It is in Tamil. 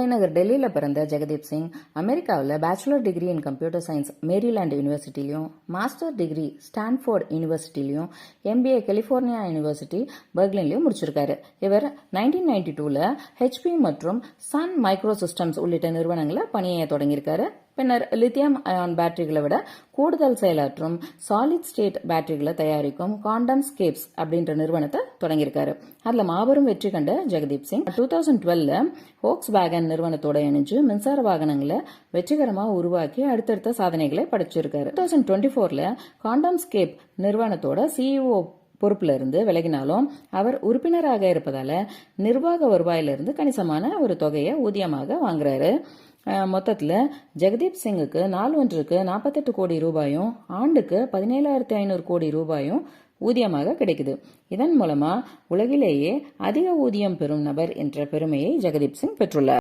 தலைநகர் டெல்லியில் பிறந்த ஜெகதீப் சிங் அமெரிக்காவில் bachelor degree in computer science Maryland யூனிவர்சிட்டிலையும், மாஸ்டர் டிகிரி ஸ்டான்ஃபோர்ட் யூனிவர்சிட்டிலையும், MBA கலிஃபோர்னியா யூனிவர்சிட்டி பெர்க்லின்லையும் முடிச்சிருக்காரு. இவர் 1992ல் HP மற்றும் சன் மைக்ரோ சிஸ்டம்ஸ் உள்ளிட்ட நிறுவனங்களை பணியை தொடங்கியிருக்காரு. பின்னர் லித்தியம் அயான் பேட்டரிகளை விட கூடுதல் செயலாற்றும் சாலிட் ஸ்டேட் பேட்டரிகளை தயாரிக்கும் குவாண்டம் ஸ்கேப்ஸ் அப்படின்ற நிறுவனத்தை தொடங்கியிருக்காரு. அதுல மாபெரும் வெற்றி கண்ட ஜெகதீப் சிங் 2012ல் Volkswagen நிறுவனத்தோட இணைஞ்சு மின்சார வாகனங்களை வெற்றிகரமா உருவாக்கி அடுத்தடுத்த சாதனைகளை படைச்சிருக்காரு. 2024ல் குவாண்டம் ஸ்கேப் நிறுவனத்தோட CEO பொறுப்புல இருந்து விலகினாலும் அவர் உறுப்பினராக இருப்பதால நிர்வாக வருவாயிலிருந்து கணிசமான ஒரு தொகையை ஊதியமாக வாங்குறாரு. மொத்தத்தில் ஜெகதீப் சிங்குக்கு நாள் ஒன்றுக்கு 48 கோடி ரூபாயும் ஆண்டுக்கு 17,500 கோடி ரூபாயும் ஊதியமாக கிடைக்குது. இதன் மூலமா உலகிலேயே அதிக ஊதியம் பெறும் நபர் என்ற பெருமையை ஜெகதீப் சிங் பெற்றுள்ளார்.